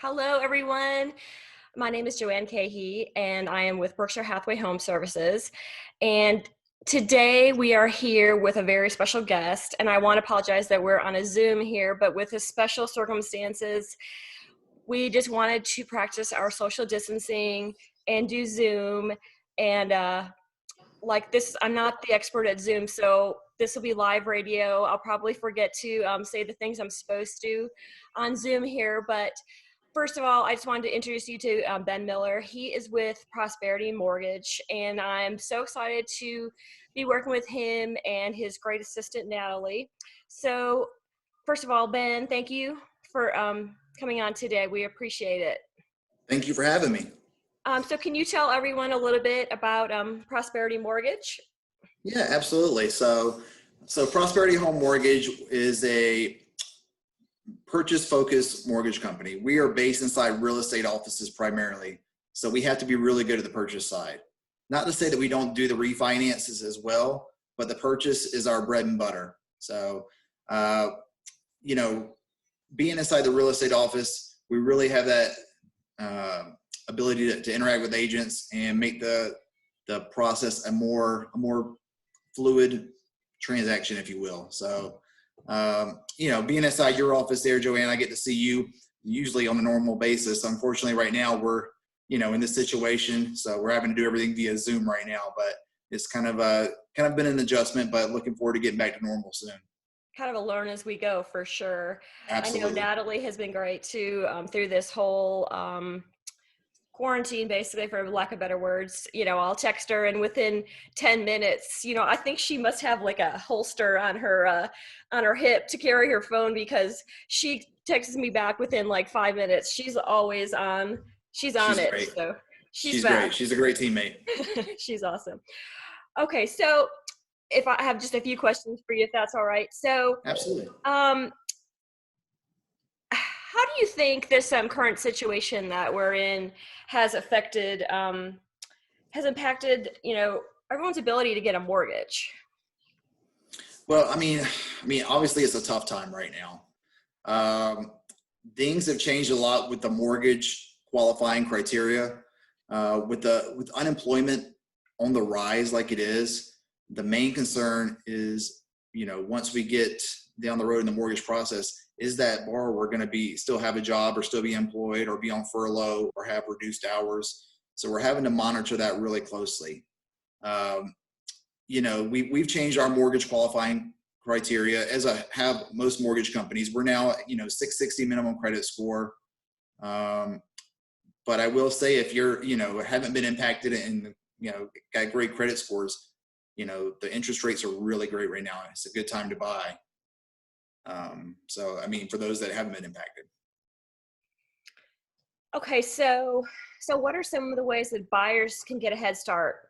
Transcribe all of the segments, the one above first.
Hello, everyone. My name is JoAnn Keahey, and I am with Berkshire Hathaway Home Services. And today we are here with a very special guest, and I want to apologize that we're on a Zoom here, but with the special circumstances, we just wanted to practice our social distancing and do Zoom. And like this, I'm not the expert at Zoom, so this will be live radio. I'll probably forget to say the things I'm supposed to on Zoom here, but first of all, I just wanted to introduce you to Ben Miller. He is with Prosperity Mortgage, and I'm so excited to be working with him and his great assistant, Natalie. So, first of all, Ben, thank you for coming on today. We appreciate it. Thank you for having me. So, can you tell everyone a little bit about Prosperity Mortgage? Yeah, absolutely. So Prosperity Home Mortgage is a purchase-focused mortgage company. We are based inside real estate offices primarily, so we have to be really good at the purchase side. Not to say that we don't do the refinances as well, but the purchase is our bread and butter. So, being inside the real estate office, we really have that ability to interact with agents and make the process a more fluid transaction, if you will. So, being inside your office there, JoAnn, I get to see you usually on a normal basis. Unfortunately, right now we're, in this situation, so we're having to do everything via Zoom right now. But it's kind of been an adjustment, but looking forward to getting back to normal soon. Kind of a learn as we go, for sure. Absolutely. I know Natalie has been great too through this whole quarantine, basically, for lack of better words. I'll text her, and within 10 minutes, I think she must have like a holster on her hip to carry her phone, because she texts me back within like 5 minutes. She's always on. She's Great. it. So she's great. She's a great teammate. She's awesome. Okay, so if I have just a few questions for you, if that's all right. So Absolutely. how do you think this current situation that we're in has impacted, everyone's ability to get a mortgage? Well, I mean, obviously it's a tough time right now. Things have changed a lot with the mortgage qualifying criteria. With unemployment on the rise like it is, the main concern is, once we get down the road in the mortgage process, is that borrower going to still have a job or still be employed or be on furlough or have reduced hours? So we're having to monitor that really closely. We've changed our mortgage qualifying criteria, as I have most mortgage companies. We're now, 660 minimum credit score. But I will say, if you're, haven't been impacted and, got great credit scores, the interest rates are really great right now. It's a good time to buy. For those that haven't been impacted. Okay, so what are some of the ways that buyers can get a head start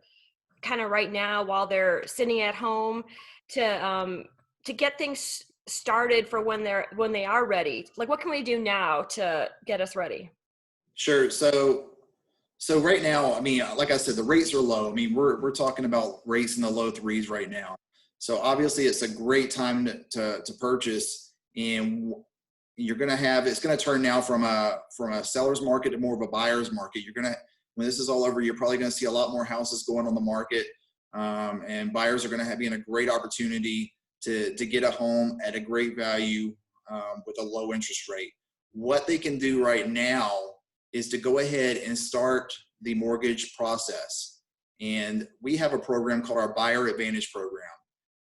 kind of right now while they're sitting at home to get things started for when they are ready? Like, what can we do now to get us ready? Sure. So right now, like I said, the rates are low. We're talking about rates in the low threes right now. So obviously it's a great time to purchase, and you're going to it's going to turn now from a seller's market to more of a buyer's market. When this is all over, you're probably going to see a lot more houses going on the market, and buyers are going to be in a great opportunity to get a home at a great value with a low interest rate. What they can do right now is to go ahead and start the mortgage process. And we have a program called our Buyer Advantage program.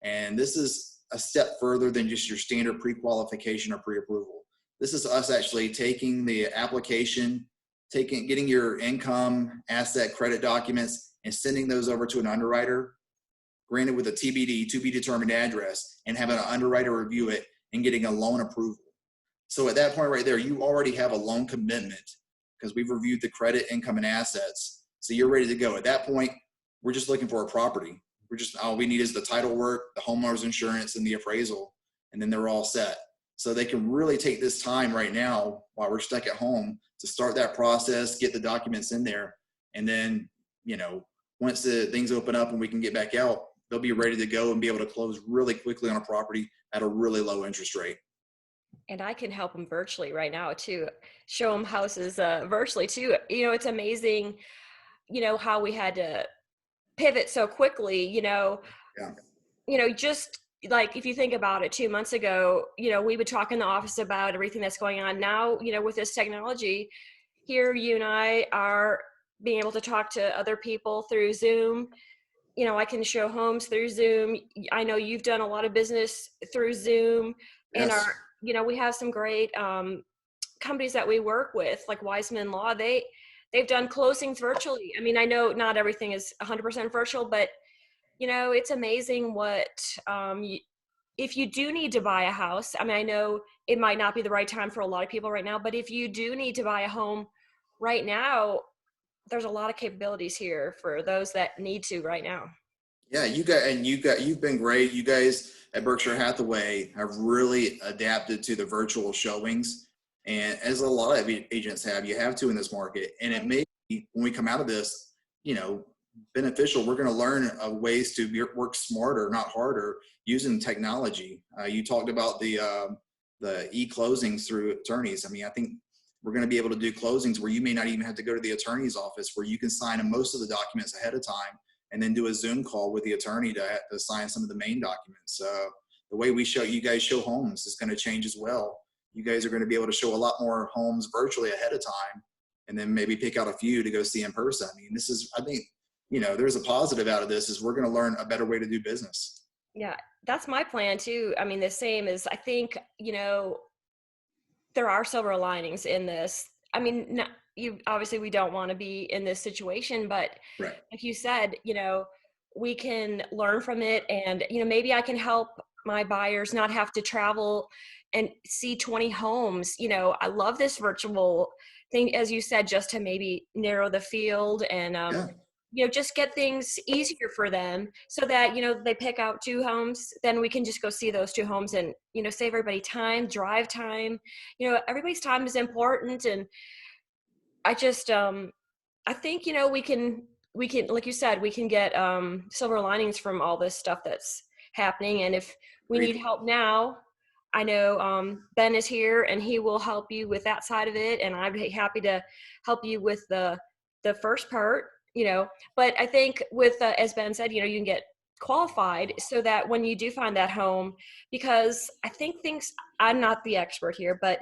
And this is a step further than just your standard pre-qualification or pre-approval. This is us actually taking the application, getting your income, asset, credit documents, and sending those over to an underwriter, granted with a TBD, to be determined address, and having an underwriter review it and getting a loan approval. So at that point right there, you already have a loan commitment because we've reviewed the credit, income, and assets. So you're ready to go. At that point, we're just looking for a property. All we need is the title work, the homeowner's insurance, and the appraisal, and then they're all set. So they can really take this time right now while we're stuck at home to start that process, get the documents in there, and then, once the things open up and we can get back out, they'll be ready to go and be able to close really quickly on a property at a really low interest rate. And I can help them virtually right now too. Show them houses virtually too. It's amazing, how we had to pivot so quickly. Yeah. Just like if you think about it, 2 months ago, we would talk in the office about everything that's going on. Now, with this technology, here you and I are being able to talk to other people through Zoom. I can show homes through Zoom. I know you've done a lot of business through Zoom, and Yes. we have some great companies that we work with, like Wiseman Law. They've done closings virtually. I mean, I know not everything is 100% virtual, but it's amazing what if you do need to buy a house. I mean, I know it might not be the right time for a lot of people right now, but if you do need to buy a home right now, there's a lot of capabilities here for those that need to right now. Yeah, you've been great. You guys at Berkshire Hathaway have really adapted to the virtual showings, and as a lot of agents have, you have to in this market. And it Right. may be when we come out of this, beneficial. We're going to learn ways to work smarter, not harder, using technology. You talked about the e-closings through attorneys. I mean, I think we're going to be able to do closings where you may not even have to go to the attorney's office, where you can sign most of the documents ahead of time and then do a Zoom call with the attorney to sign some of the main documents. The way you guys show homes is going to change as well. You guys are going to be able to show a lot more homes virtually ahead of time, and then maybe pick out a few to go see in person. I mean, I think, there's a positive out of this is we're going to learn a better way to do business. Yeah, that's my plan too. I mean, the same as I think, there are silver linings in this. I mean, you obviously we don't want to be in this situation, but Right. like you said, we can learn from it, and maybe I can help my buyers not have to travel and see 20 homes. I love this virtual thing, as you said, just to maybe narrow the field and Yeah. just get things easier for them so that, they pick out 2 homes, then we can just go see those 2 homes and, save everybody time, drive time. Everybody's time is important. And I just, I think, we can, like you said, we can get silver linings from all this stuff that's happening. And if we need Agreed. help now, I know Ben is here and he will help you with that side of it. And I'd be happy to help you with the first part, but I think with, as Ben said, you can get qualified so that when you do find that home, because I think I'm not the expert here, but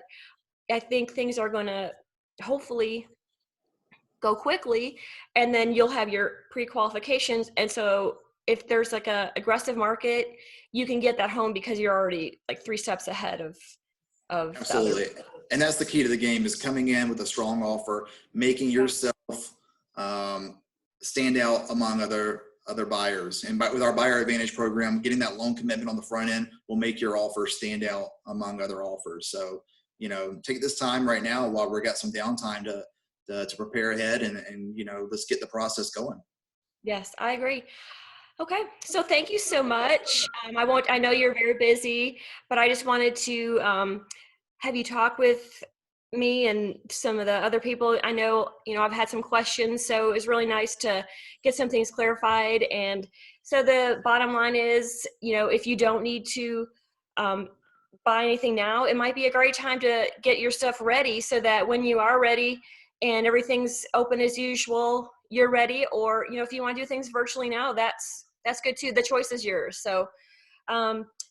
I think things are going to hopefully go quickly, and then you'll have your pre-qualifications. And so if there's like a aggressive market, you can get that home because you're already like 3 steps ahead of the other Absolutely. people. And that's the key to the game, is coming in with a strong offer, making Yeah. yourself stand out among other buyers. And with our buyer advantage program, getting that loan commitment on the front end will make your offer stand out among other offers. So, take this time right now while we've got some downtime to prepare ahead, and let's get the process going. Yes, I agree. Okay, so thank you so much. I know you're very busy, but I just wanted to have you talk with me and some of the other people. I know, I've had some questions, so it was really nice to get some things clarified. And so the bottom line is, if you don't need to um, buy anything now, it might be a great time to get your stuff ready so that when you are ready and everything's open as usual, you're ready. Or, if you want to do things virtually now, that's good too. The choice is yours. So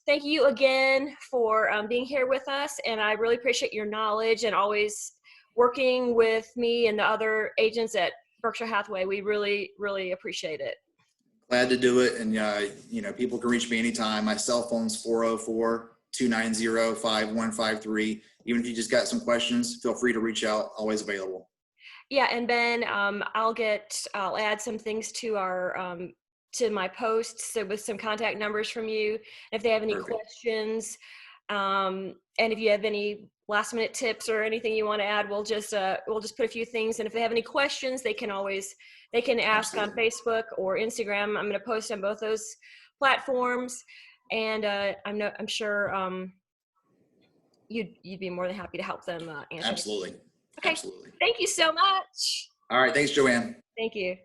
thank you again for being here with us. And I really appreciate your knowledge and always working with me and the other agents at Berkshire Hathaway. We really, really appreciate it. Glad to do it. And, people can reach me anytime. My cell phone's 404-290-5153. Even if you just got some questions, feel free to reach out. Always available. Yeah, and Ben, I'll add some things to our to my posts, so with some contact numbers from you. If they have any Perfect. questions, and if you have any last minute tips or anything you want to add, we'll just put a few things. And if they have any questions, they can ask on Absolutely. Facebook or Instagram. I'm going to post on both those platforms, and I'm sure you'd be more than happy to help them answer. Absolutely. Okay, Absolutely. thank you so much. All right. Thanks, JoAnn. Thank you.